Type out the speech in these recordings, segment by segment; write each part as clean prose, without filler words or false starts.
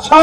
100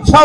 100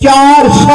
400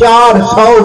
400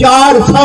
400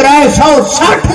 360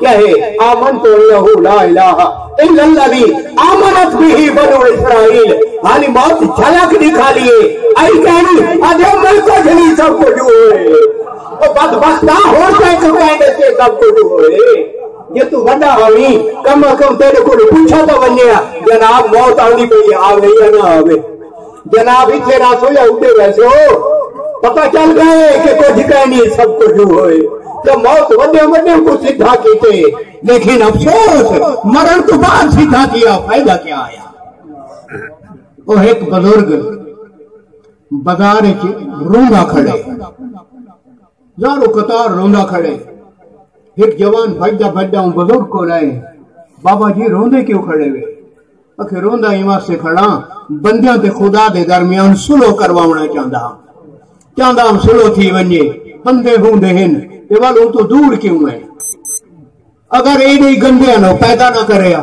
کیا ہے آمنت انہ لا الہ الا الذی آمنت بہ بنو اسرائیل حالی موت جھلک دکھا لیے آئی کہنی آدھے میں کو جلی سب کو جو ہوئے وہ بدبختہ ہوتا ہے کہ کہنے سے سب کو جو ہوئے یہ تو بڑا ہوئی کم تیرے کو پوچھا تو بنیا جناب موت آنی پہ آو نہیں ہے نہ آوے جناب اتنے رات ہو یا اٹھے ویسے ہو پتہ چل گئے کہ کچھ کہنی سب کو جو ہوئے تو موت وڈے وڈے کو سدھا کیتے لیکن افسوس مرن تو بعد سدھا کیا فائدہ کیا آیا وہ ایک بزرگ بازار روندا کھڑے زارو قطار روندا کھڑے ایک جوان بھجدا بھجدا ہوں بزرگ کو لائے بابا جی روندے کیوں کھڑے ہوئے اکھے روندا ایمان سے کھڑا بندیاں تے خدا دے درمیان سلو کرواونا چاہندا ہم سلو تھی ونجے بندے ہوں دہن یہ والوں تو دور کیوں ہے اگر ایڈے گندے نو پیدا نہ کرے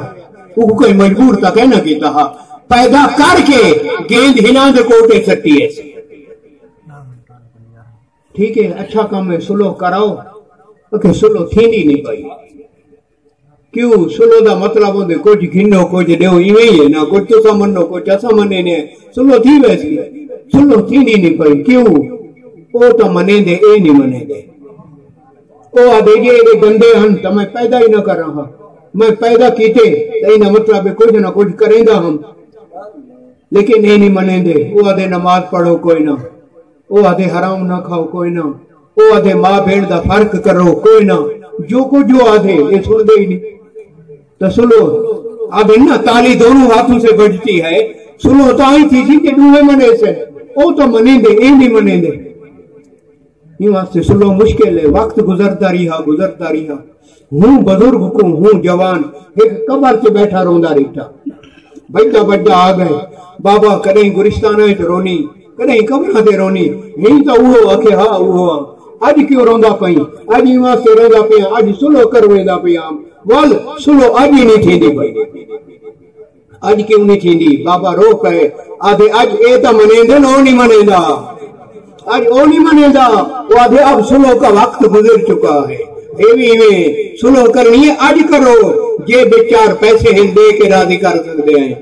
وہ کوئی مجبور تک ہے نہ کیتا ہا پیدا کر کے گیند ہنا دے کوٹے سٹی ہے ٹھیک ہے اچھا کام ہے سلو کراؤ کہ سلو تھینی نہیں پائی کیوں سلو دا مطلب ہوندے کچھ گھنو کچھ دیو ایویں ہی ہے نا کچھ تو منو کچھ اسا منے نے سلو تھی ویسی سلو تھینی نہیں پائی کیوں وہ تو منے دے اے نہیں منے دے او آدھے جی اے گندے ہن تو میں پیدا ہی نہ کر رہا میں پیدا کیتے تو اینا مطلب کچھ نہ کچھ کریں گا ہم لیکن اے نہیں منے دے او آدھے نماز پڑھو کوئی نہ او آدھے حرام نہ کھاؤ کوئی نہ او آدھے ماں بھیڑ دا فرق کرو کوئی نہ جو کچھ جو آدھے یہ سن دے ہی نہیں تو سلو آدھے نا تالی دونوں ہاتھوں سے بجتی ہے سلو تو آئی تھی کہ دوے منے سے او تو منے دے اے نہیں منے دے یہ واسطے سلو مشکل ہے وقت گزرتا رہا ہوں بزرگ کو ہوں جوان ایک قبر سے بیٹھا روندا رہتا بچہ بچہ آ گئے بابا کریں گرستانہ رونی کریں قبرہ دے رونی یہی تو وہ اکھے ہاں وہ اج کیوں روندا پئی اج ہی واسطے روندا پیا اج سلو کرویندا پیا ول سلو اج ہی نہیں تھیندی پئی اج کیوں نہیں تھیندی بابا رو پئے آدھے اج اے تو منیندے نو نہیں منیندا آج او نہیں منے دا وہ آدھے اب سلو کا وقت گزر چکا ہے ایویں سلو کرنی ہے آج کرو جے بیچار پیسے ہیں دے کے راضی کر سکتے ہیں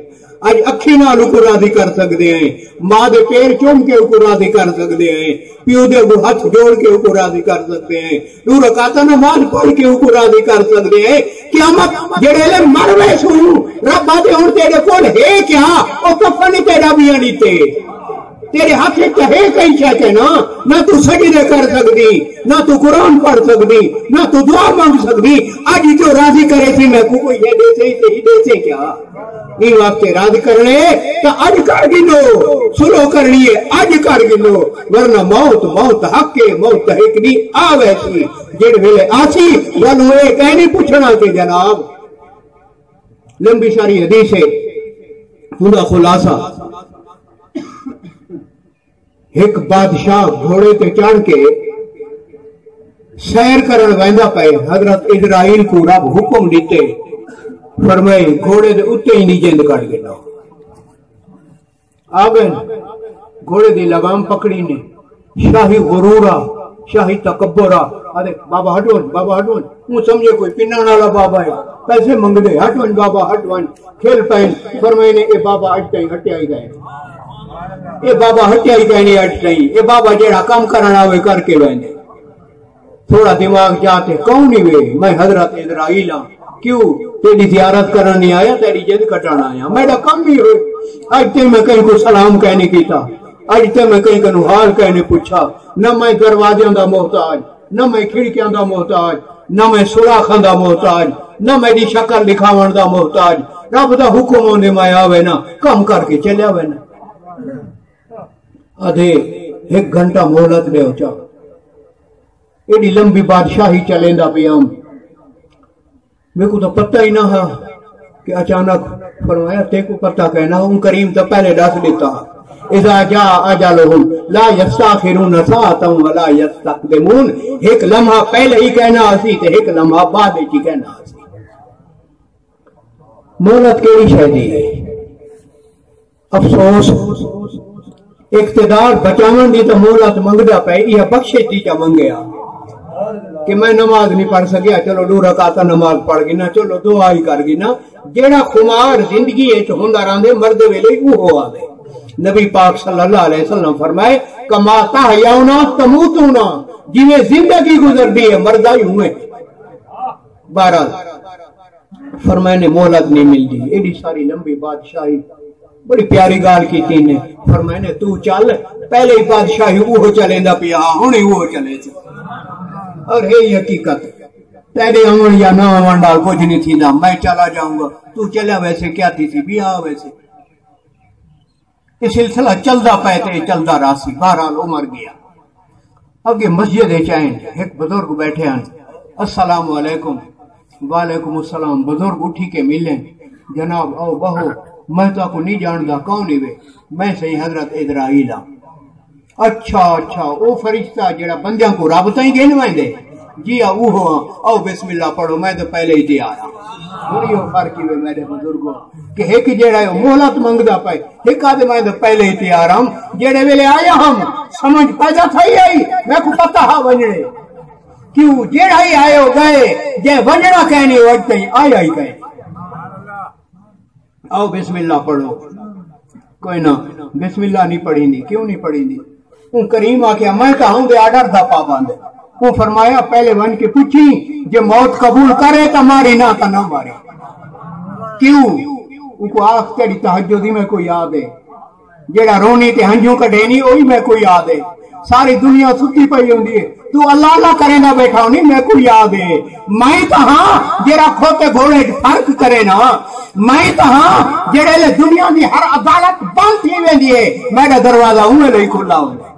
آج اکھی نالوں کو راضی کر سکتے ہیں ماں دے پیر چوم کے کو راضی کر سکتے ہیں پیو دے کو ہاتھ جوڑ کے کو راضی کر سکتے ہیں دو رکعتاں نماز پڑھ کے کو راضی کر سکتے ہیں قیامت جڑے لے مروے سو رب آدھے ہن تیرے کول ہے کیا او کفن تیرا بھی نہیں تے تیرے ہاتھ چاہے کہیں چاہتے نہ تو سجدے کر سکتی نہ تو قرآن پڑھ سکتی نہ تو دعا مانگ سکتی آج جو راضی کرے تھی میں کو یہ دے سے ہی دے سے کیا یہ وقت راضی کرنے تو آج کر گنو سلو کرنی ہے آج کر گنو ورنہ موت حق ہے موت حق نہیں آ ویسی جڑ ویلے آسی ونو اے کہنی پوچھنا کہ جناب لمبی ساری حدیث ہے خدا خلاصہ ایک بادشاہ گھوڑے تے چڑھ کے سیر کرن ویندا پئے حضرت اسرائیل کو رب حکم دیتے فرمائے گھوڑے دے اتے ہی نہیں جند کٹ گیا آگے گھوڑے دی لگام پکڑی نے شاہی غرورا شاہی تکبرا ارے بابا ہٹون وہ سمجھے کوئی پنان والا بابا ہے پیسے منگ دے ہٹون بابا ہٹون کھیل پین فرمائے نے اے بابا اج تائیں ہٹائی گئے اے بابا ہٹائی کہنے اٹ نہیں اے بابا جیڑا کام کرنا ہوئے کر کے ویندے تھوڑا دماغ جاتے کون نہیں وے میں حضرت اسرائیل ہاں کیوں تیری زیارت کرنا نہیں آیا تیری جد کٹانا آیا میرا کم بھی ہوئے آج تے میں کہیں کو سلام کہنے کیتا آج تے میں کہیں کنو حال کہنے پوچھا نہ میں دروازیاں دا محتاج نہ میں کھڑکیاں دا محتاج نہ میں سوراخاں دا محتاج نہ میری شکل لکھاون دا محتاج رب دا حکم ہونے میں آوے نا کم کر کے چلے آوے نا آدھے ایک گھنٹہ مہلت لے ہوچا ایڈی لمبی بادشاہی چلیں دا پیام میں کو تو پتہ ہی نہ ہا کہ اچانک فرمایا تے کو پتہ کہنا ہوں کریم تو پہلے ڈس دیتا اذا جاء اجلهم لا يستاخرون ساعة ولا يستقدمون ایک لمحہ پہلے ہی کہنا اسی تے ایک لمحہ بعد ہی کہنا اسی مہلت کیڑی شے دی ہے افسوس اقتدار بچاون دی تو مہلت منگدا پے یہ بخشش دی چا منگیا کہ میں نماز نہیں پڑھ سکیا، چلو 2 رکعت نماز پڑھ گی نا، چلو دعا ہی کر گی نا، جیڑا خمار زندگی وچ ہوندا رہندے مرد ویلے اوہ آوے۔ نبی پاک صلی اللہ علیہ وسلم فرمائے کما تحیون تموتون، جویں زندگی گزردی ہے مردہ ہی ہوئے۔ بہرحال فرمائے نے مہلت نہیں ملتی، ایڈی ساری لمبی بادشاہی، بڑی پیاری گال کی تین نے فرمائے نے تو چل، پہلے ہی بادشاہی وہ چلے دا پیا ہوں وہ چلے سے، اور ہے حقیقت تیرے امن یا نہ امن ڈال کچھ نہیں تھی نا، میں چلا جاؤں گا، تو چلا ویسے کیا تھی سی بھی آ ویسے۔ یہ سلسلہ چلدا پہتے چلدا راسی، بہرحال عمر گیا۔ اب یہ مسجد چاہیں ایک بزرگ بیٹھے ہیں، السلام علیکم، وعلیکم السلام، بزرگ اٹھی کے ملیں، جناب او بہو میں تو کو نہیں جاندا، کون ہے؟ میں صحیح حضرت اسرائیل ہاں۔ اچھا او فرشتہ جڑا بندیاں کو رب تائیں گھنوائیں دے؟ جی وہ ہاں، او بسم اللہ پڑھو، میں تو پہلے ہی تیار ہاں۔ بڑی فرق ہے میرے بزرگوں کہ ایک جڑا ہے مہلت منگدا پے، ایک آدھے میں تو پہلے ہی تیار ہوں، جڑے ویلے آیا ہم سمجھ پیدا تھئی آئی، میں کو پتہ ہا ونجنے کیوں جیڑا ہی آئے ہو گئے، جے ونجنا کہنی وقت ہی آیا ہی گئے۔ آؤ بسم اللہ پڑھو، کوئی نہ بسم اللہ نہیں پڑھی دی، کیوں نہیں پڑھی دی؟ ان کریم آکیا میں کہاں دے آڈر دا پابند ہے، وہ فرمایا پہلے ون کے پوچھی جے موت قبول کرے تا ماری نہ تا نہ ماری، کیوں؟ ان کو آخ تیری تہجدی میں کوئی یاد ہے، جیڑا رونی تے ہنجوں کا ڈینی وہی میں کوئی یاد ہے، ساری دنیا ستی پئی ہوندی ہے، تو اللہ اللہ کرے نہ بیٹھا ہونی میں کو یاد ہے، میں تو ہاں جیڑا کھوتے گھوڑے فرق کرے نا، میں تو ہاں جیڑے لے دنیا دی ہر عدالت بند تھی ویندی ہے، میرا دروازہ ہوئے لئی کھلا ہوندے۔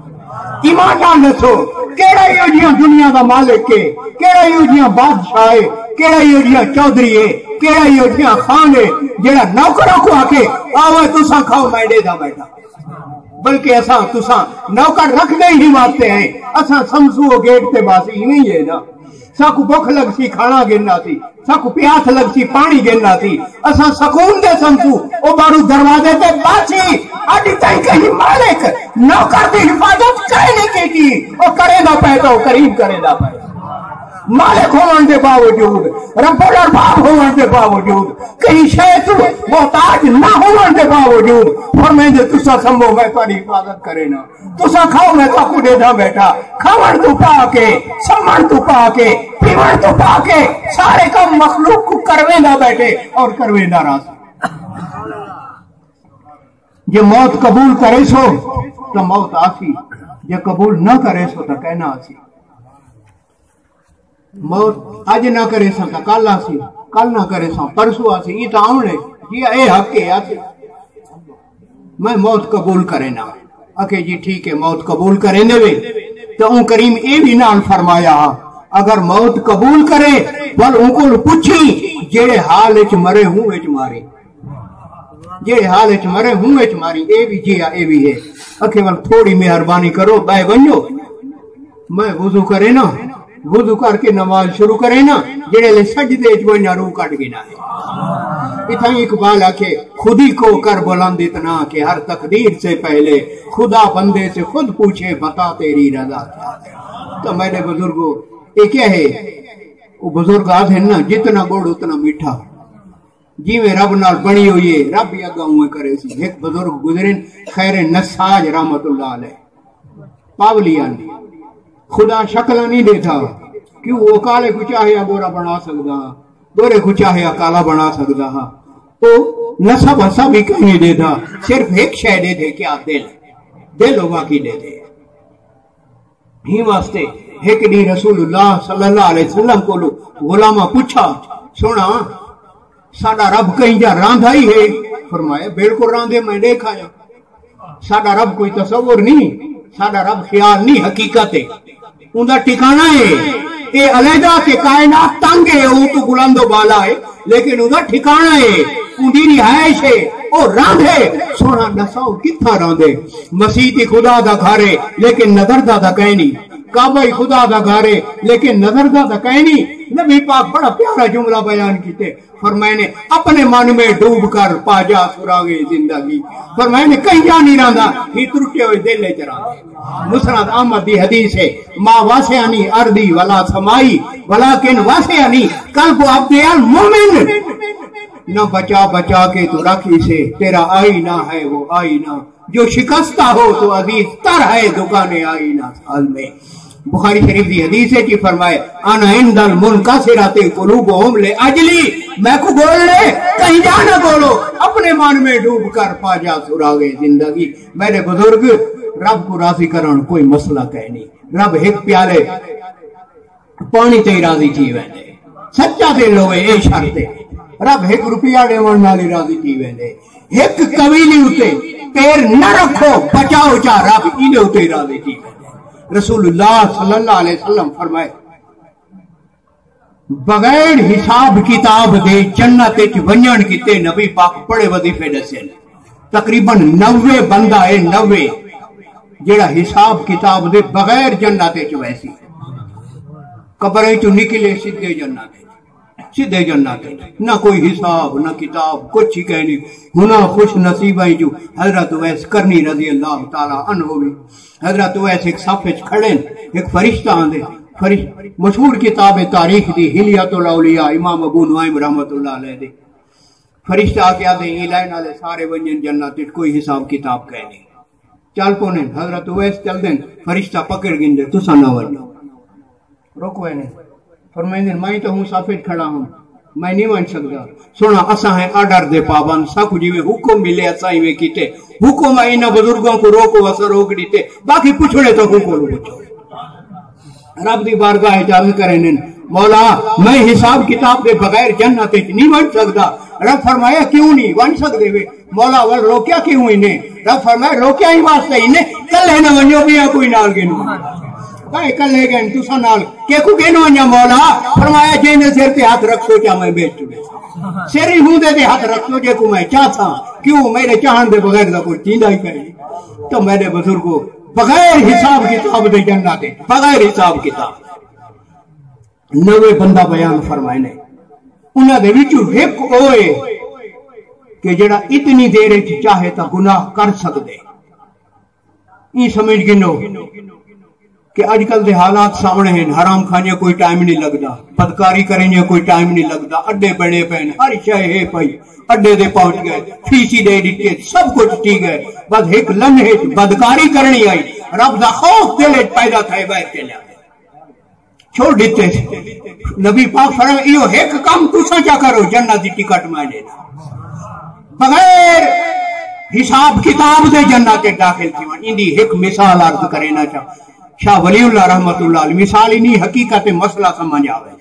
ایمان نال دسو کیڑا یو جیاں دنیا دا مالک ہے، کیڑا یو جیاں بادشاہ ہے، کیڑا یو جیاں چودھری ہے، کیڑا یو جیاں خان ہے جیڑا نوکروں کو آکے آوے تساں کھاؤ میں دے دا بیٹھا، بلکہ اساں تساں نوکر رکھ دے ہی واسطے ہیں، اساں سمسو گیٹ تے باسی ہی نہیں ہے نا، ساکو بھوک لگ سی کھانا گننا سی، ساکو پیاس لگ سی پانی گننا سی، اساں سکون دے سمسو او بارو دروازے تے باسی، اڈی تائیں کہیں مالک نوکر دی حفاظت کرے نہیں کی، او کرے دا پہ تو کریم کرے دا پہ، مالک ہونے کے باوجود، رب الارباب ہونے کے باوجود، کہیں شے تو محتاج نہ ہونے کے باوجود، فرمائیں دے تسا سمبھو میں تاری حفاظت کرے نا، تسا کھاؤ میں تو کو دے دا بیٹا، کھاون تو پا کے، سمن تو پا کے، پیون تو پا کے، سارے کم مخلوق کو کرویں دا بیٹھے اور کرویں دا راس۔ یہ موت قبول کرے سو تو موت آسی، یہ قبول نہ کرے سو تو کہنا آسی۔ موت آج نہ کرے سا تا کل آسی، کل نہ کرے سا پرسو آسی، یہ تو آنے جی اے حق ہے آسی، میں موت قبول کرے نا، اکے جی ٹھیک ہے موت قبول کرے نوے، تو ان کریم اے بھی نال فرمایا اگر موت قبول کرے بل ان کو پوچھی جیڑے حال اچ مرے ہوں اچ ماری، جیڑے حال اچ مرے ہوں اچ ماری، اے بھی جی اے بھی ہے، اکے بل تھوڑی مہربانی کرو بے بنجو، میں وضو کرے نا، وضو کر کے نماز شروع کرے نا، جڑے لے سجدے وچ وہی روح کٹ گنا ہے۔ اتھائی اقبال آکھے خودی کو کر بلند اتنا کہ ہر تقدیر سے پہلے خدا بندے سے خود پوچھے بتا تیری رضا کیا ہے۔ تو میرے بزرگوں یہ کیا ہے؟ وہ بزرگ آدھے نا جتنا گوڑ اتنا میٹھا، جی میں رب نال بنی ہوئی ہے رب ہی اگا ہوئے کرے سی۔ ایک بزرگ گزرین خیر نساج رحمت اللہ علیہ، پاولیان خدا شکل نہیں دیتا، کیوں وہ کالے کو چاہیا گورا بنا سکتا، گورے کو چاہیا کالا بنا سکتا، تو نسب حسب ہی کہیں دیتا، صرف ایک شے دے دے، کیا دل، دل ہوا کی دے دے۔ ہی واسطے ایک دی رسول اللہ صلی اللہ علیہ وسلم کو غلامہ پوچھا سونا ساڈا رب کہیں جا راندھا ہی ہے؟ فرمایا بالکل راندھے، میں دیکھا یا ساڈا رب کوئی تصور نہیں، ساڈا رب خیال نہیں، حقیقت ہے، ان دا ٹھکانہ ہے، اے علیحدہ کہ کائنات تنگ ہے، وہ تو بلند و بالا ہے، لیکن ان دا ٹھکانہ ہے، ان دی رہائش ہے، او راندھے سونا نساؤ کتھا راندھے، مسیح خدا دا گھر ہے لیکن نظر دا کہیں نہیں، کعبہ خدا دا گھر ہے لیکن نظر دا کہیں نہیں. نبی پاک بڑا پیارا جملہ بیان کیتے، فرمائے نے اپنے من میں ڈوب کر پا جا سراغے زندگی. فرمائے نے کہیں جا نہیں رہا ہی ترٹے ہوئے دل لے چرا. مسند احمد دی حدیث ہے، ما واسعنی ارضی ولا سمائی ولیکن واسعنی قلب عبد المؤمن. نہ بچا بچا کے تو رکھی سے تیرا آئینہ ہے وہ آئینہ، جو شکستہ ہو تو عزیز تر ہے دکانے آئینہ سال میں. بخاری شریف دی حدیث ہے کہ فرمائے انا عند المنکسرات قلوبہم لاجلی، میں کو بول لے کہیں جا نہ بولو، اپنے من میں ڈوب کر پا جا سراغے زندگی. میرے بزرگ رب کو راضی کرن کوئی مسئلہ کہہ نہیں. رب ایک پیالے پانی تے راضی تھی ویندے، سچا دل ہوئے اے شرط ہے. رب ایک روپیہ دیون نالی راضی تھی ویندے. ایک قبیلی اتے پیر نہ رکھو بچاؤ چا رب اینے اتے راضی تھی ویندے. رسول اللہ صلی اللہ علیہ وسلم فرمائے بغیر حساب کتاب دے جنت وچ ونجن کیتے نبی پاک بڑے وظیفے دسے. تقریباً 90 بندہ ہے 90 جڑا حساب کتاب دے بغیر جنت وچ ویسی قبر چوں نکلے سیدھے جنت سیدھے جنت. نہ کوئی حساب نہ کتاب کچھ ہی کہنی. ہونا خوش نصیب ہے جو حضرت اویس کرنی رضی اللہ تعالی عنہ ہوئی. حضرت اویس ایک صف وچ کھڑے، ایک فرشتہ آندے. مشہور کتاب تاریخ دی حلیۃ الاولیاء امام ابو نعیم رحمۃ اللہ علیہ دے. فرشتہ آ کے آدھے یہ لائن والے سارے ونجن جنت کوئی حساب کتاب کہنی. چل پونے حضرت اویس چل دیں، فرشتہ پکڑ گندے تساں نہ ونجو. روکو نے فرمائیں میں تو ہوں صافت کھڑا ہوں، میں نہیں ون سکتا. سونا اساں ہیں آرڈر دے پابند، سکو جی حکم ملے اساں ہی کیتے. حکم ہے انہاں بزرگوں کو روکو اساں روک دیتے، باقی پوچھڑے تو کو پوچھو. رب دی بارگاہ عرض کریں مولا میں حساب کتاب دے بغیر جنت وچ نہیں ون سکتا. رب فرمایا کیوں نہیں ون سکدے وے؟ مولا ول روکیا کیوں انہیں؟ رب فرمایا روکیا ہی واسطے انہیں کلے نہ ونجو بھی کوئی نال گنو کلے گئے تساں نال کہ کو گنو ونجا. مولا فرمایا جے نے سر تے ہاتھ رکھو چا میں بیچ چڑے سر ہی ہوں دے ہاتھ رکھو جے کو میں چاہتا کیوں میرے چاہن دے بغیر دا کوئی چیندا ہی کرے. تو میرے بزرگوں بغیر حساب کتاب دے جنت دے بغیر حساب کتاب 90 بندہ بیان فرمائے نے. انہاں دے وچوں ایک ہوئے کہ جڑا اتنی دیر وچ چاہے تا گناہ کر سکدے. یہ سمجھ گنو کہ آج کل دے حالات سامنے ہیں. حرام کھانے کوئی ٹائم نہیں لگتا، بدکاری کریں کوئی ٹائم نہیں لگتا، اڈے بڑے پین ہر شے ہے پئی اڈے دے پہنچ گئے، فیسی دے دیتے سب کچھ ٹھیک ہے. بس ایک لمحے بدکاری کرنی آئی رب دا خوف دل پیدا تھے باہر چلے چھوڑ دیتے. نبی پاک فرمایا ایو ایک کام تساں کیا کرو جنت دی ٹکٹ میں لینا بغیر حساب کتاب دے جنت داخل تھیون. ان دی ایک مثال عرض کرنا چاہ. شاہ ولی اللہ رحمت اللہ علیہ مثال ہی نہیں حقیقت مسئلہ سمجھ آوے.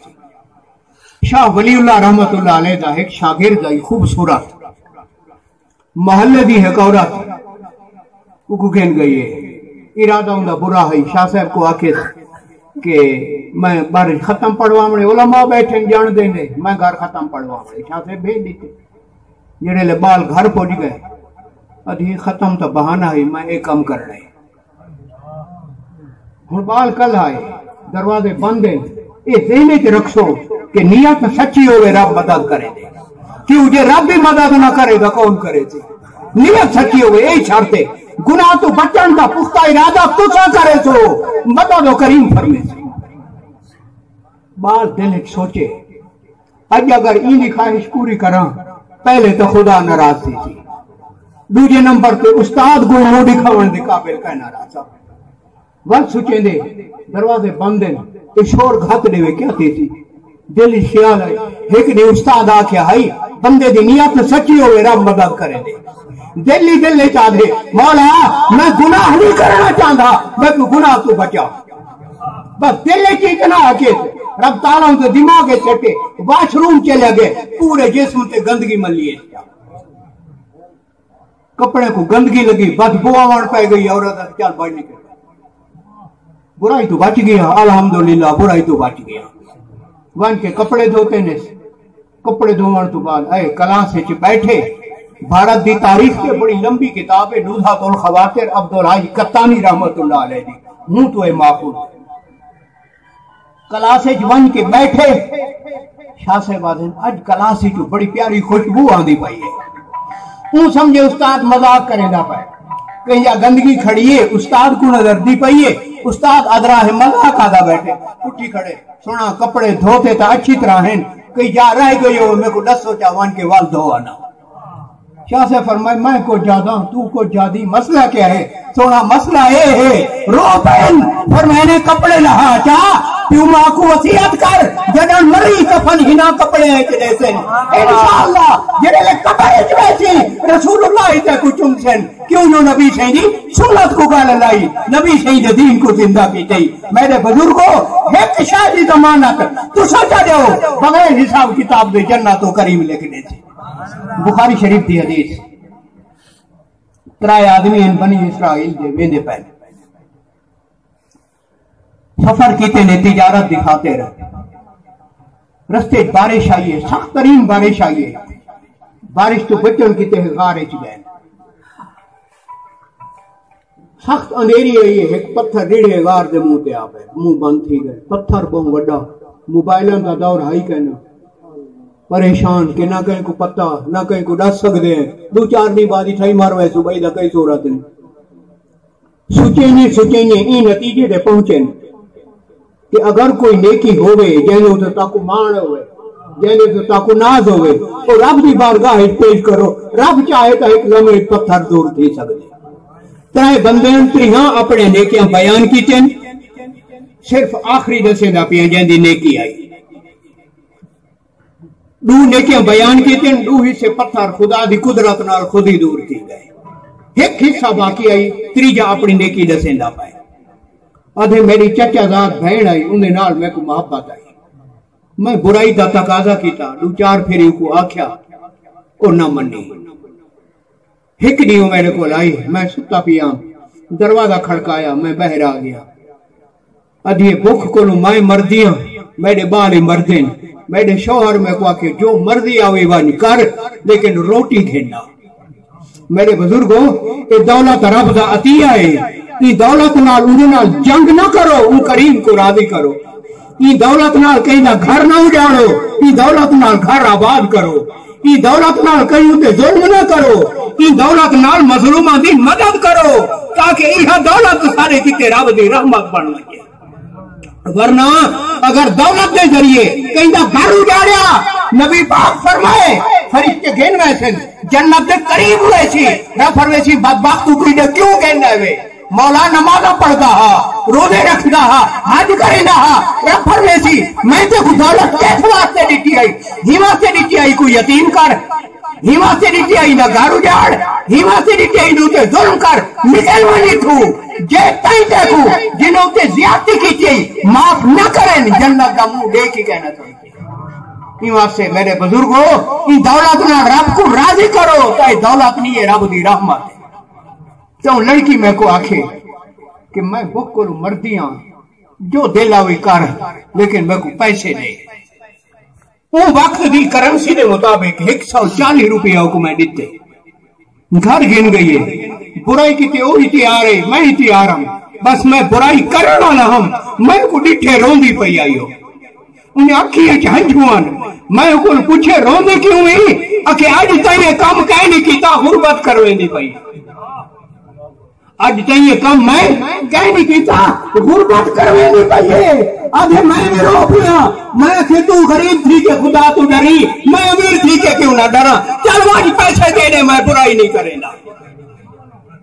شاہ ولی اللہ رحمت اللہ علیہ دا ایک شاگرد ہے خوبصورت محلے دی ایک عورت کو کہن گئی ہے ارادہ ہوں برا ہے. شاہ صاحب کو آخر کہ میں بارش ختم پڑھوانے علماء بیٹھے جان دینے میں گھر ختم پڑھوانے. شاہ صاحب بھیج دیتے جڑے لے بال گھر پہنچ گئے ادھی ختم تو بہانہ ہے میں ایک کم کر رہے ہوں بال کل آئے دروازے بند ہیں. یہ ذہن وچ رکھو کہ نیت سچی ہوئے رب مدد کرے دے. کیوں جے رب بھی مدد نہ کرے گا کون کرے تھے؟ نیت سچی ہوئے یہی شرط ہے. گناہ تو بچن کا پختہ ارادہ تسا کرے تو مدد و کریم فرمے سے. بات دل سوچے اج اگر این خواہش پوری کراں پہلے تو خدا ناراض تھی، دوسرے نمبر پہ استاد کو منہ دکھاون دے قابل کا ناراض. وقت سوچیں دے دروازے بند ہیں شور گھت دے کیا تھی دل خیال ہے ایک نے استاد آکھیا ہے بندے دی نیت سچی ہوئے رب مدد کرے دے. دل ہی دل چاہ دے مولا میں گناہ نہیں کرنا چاہتا میں تو گناہ تو بچا. بس دل کی اتنا آکے رب تعالیٰ ان کے دماغ چٹے واش روم چلے گئے پورے جسم تے گندگی ملیے کپڑے کو گندگی لگی بدبو آوان پہ گئی عورت چل بڑھ نکل برائی تو بچ گیا الحمدللہ برائی تو بچ گیا. ون کے کپڑے دھوتے نے کپڑے دھوان تو بعد اے کلاس وچ بیٹھے بھارت دی تاریخ سے بڑی لمبی کتاب ہے نزہۃ الخواطر عبدالحی کتانی رحمت اللہ علیہ دی ہوں تو اے معقول کلاسے ون کے بیٹھے شاہ صاحب آدھیں اج کلاسی جو بڑی پیاری خوشبو آندی پئی ہے اون سمجھے استاد مذاق کریں دا پائے کہیں جا گندگی کھڑی ہے استاد کو نظر دی پئی ہے استاد ادرا ہے مذاق آدھا بیٹھے اٹھی کھڑے سونا کپڑے دھوتے تا اچھی طرح ہیں کہیں جا رہ گئی ہو میں کو 10 سوچا وان کے وال دھو آنا شاہ سے فرمائے میں کو جادا ہوں تو کو جادی مسئلہ کیا ہے سونا مسئلہ ہے رو پہن پر میں نے کپڑے لہا چاہ پیو ماں کو وسیعت کر جنن مری کفن ہنا کپڑے ہیں چلے سن انشاءاللہ جنہے لے کپڑے چلے سی رسول اللہ تے کو چم سن کیوں نو نبی شہیدی سنت کو گال لائی نبی شہید دین کو زندہ کی تھی میرے بزرگوں ایک شاہدی ضمانت تو سوچا دیو بغیر حساب کتاب دے جنت و کریم لکھنے تھی بخاری شریف دی حدیث ترائے آدمی ان بنی اسرائیل دے ویندے پہلے سفر کیتے نے تجارت دکھاتے رہے رستے بارش آئیے سخت ترین بارش آئیے بارش تو بچن کیتے غارے چ گئے سخت اندھیری آئی ہے ایک پتھر ریڑھے غار دے منہ تے آپے منہ بند تھی گئے پتھر بہت وڈا موبائلوں کا دور ہائی کہنا پریشان کہ نہ کہیں کو پتہ نہ کہیں کو ڈس سکتے ہیں 2-4 نہیں بادی ٹھائی ماروے صبح دا کئی صورت نہیں سوچیں یہ نتیجے دے پہنچیں کہ اگر کوئی نیکی ہوئے جینے تو تاکو مان ہوئے جینے تو تاکو ناز ہوئے اور رب دی بارگاہ پیش کرو رب چاہے تو ایک لمحے پتھر دور دے سکتے ترائے بندے تریہاں اپنے نیکیاں بیان کیتے صرف آخری دسے دا پیاں جین دی نیکی آئی دو نیکیاں بیان کیتے دو حصے پتھر خدا دی قدرت نال خود ہی دور کی گئے ایک حصہ باقی آئی تریجا اپنی نیکی دسے دا پائے آدھے میری چچا ذات بہن آئی انہیں نال میں کو محبت آئی میں برائی دا تقاضا کیتا 2-4 پھری کو آکھیا اور نہ منی ایک دیو میرے کو لائی میں ستا پیا دروازہ کھڑکایا میں بہر آ گیا ادھے بھوک کو میں مردیاں میرے بالی مردین میرے شوہر میں کو آکے جو مرضی آوے وانی کر لیکن روٹی کھینا میرے بزرگوں یہ دولت رب دا عطیہ ہے یہ دولت نال انہیں نال جنگ نہ کرو ان کریم کو راضی کرو یہ دولت نال کہیں نہ گھر نہ اجاڑو یہ دولت نال گھر آباد کرو یہ دولت نال کہیں انتے ظلم نہ کرو یہ دولت نال مظلومہ دی مدد کرو تاکہ یہ دولت سارے کتے رب دی رحمت بن لگے ورنہ اگر دولت دے ذریعے کہیں دا گھر اجاڑیا نبی پاک فرمائے فرشتے گھن ویسے جنت دے قریب ہوئے سی نہ فرمیسی بدبخت کوئی دے کیوں گھن ہوئے مولا نمازہ پڑھتا ہا روزے رکھتا ہا حج کرنا ہا رب فرمیسی میں تے کو دولت کیس واسطے دیتی آئی ہی واسطے دیتی آئی کوئی یتیم کر ہی واسطے دیتی آئی نہ گھر اجاڑ ہی واسطے دیتی آئی نو تے ظلم کر نکل ونی تو جے تائیں دیکھو جنہوں تے زیادتی کی چاہیے معاف نہ کریں جنت دا منہ دیکھ ہی کہنا چاہیے واسطے میرے بزرگوں یہ دولت نہ رب کو راضی کرو تاہی دولت نہیں ہے رب دی رحمت ہے تو لڑکی میں کو آکھے کہ میں بکل مردیاں جو دل آوی کر لیکن میں کو پیسے دے وہ وقت دی کرنسی دے مطابق 140 روپیہ کو میں دیتے گھر گن گئی ہے برائی کی تے وہی تیار ہے میں ہی تیار ہوں بس میں برائی کرنا نہ ہم میں کو ڈٹھے روندی پئی آئی ہو انہیں آکھی ہے ہنجوان میں کو پوچھے روندے کیوں ہوئی کہ آج تائیں کام کہیں نہیں کیتا غربت کرویں دی پئی آج تائیں کام میں کہیں نہیں کیتا غربت کرویں دی پئی آدھے میں رو پیا میں کہ تو غریب تھی کہ خدا تو ڈری میں امیر تھی کہ کیوں نہ ڈرا چل آج پیسے دینے میں برائی نہیں کرے گا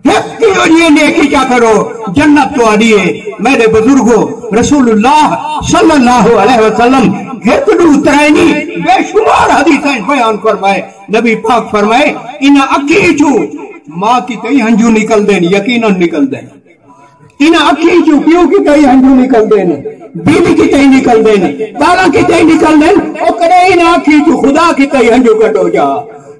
یہ نیکی کیا کرو جنت تو آدھی ہے میرے بزرگوں رسول اللہ صلی اللہ علیہ وسلم ہتڑو ترائنی بے شمار حدیثیں بیان فرمائے نبی پاک فرمائے انہا اکی چھو ماں کی تئی ہنجو نکل دین یقیناً نکل دین انہا اکی چھو پیو کی تئی ہنجو نکل دین بیوی کی تئی نکل دین دالا کی تئی نکل دین اور کرے انہا اکی چھو خدا کی تئی ہنجو کٹو جا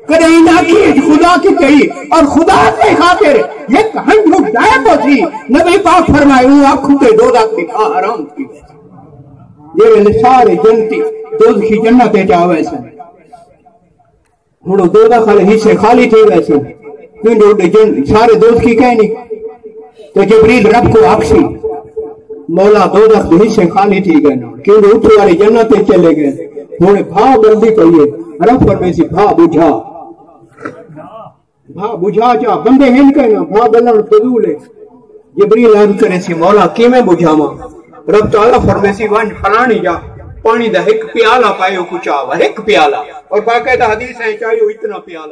کرے انہا کی خدا کی تئی اور خدا کے خاطر ایک ہنجو دائب ہوتی نبی پاک فرمائے وہ آنکھوں کے دو داک دکھا حرام کی ویسے یہ ویلے سارے جنتی دوز کی جنتے جا ویسے ہنو دو داخل حصے خالی تھے ویسے سارے دوز کی کہنی تو جبریل رب کو آکسی مولا دوزخ دے حصے خالی تھی گئے نا کیونکہ اٹھو والی جنت چلے گئے ہوں بھا بلدی پئی ہے رب فرمائے سی بھا بجھا جا بندے ہیں کہ نا بھا بلن فضول ہے جبریل عرض کرے سی مولا کیویں بجھاواں رب تعالیٰ فرمائے سی ون فلانی جا پانی دا ایک پیالہ پائیو کچھ آوا ایک پیالہ اور باقاعدہ حدیث ہے چاہیے اتنا پیالہ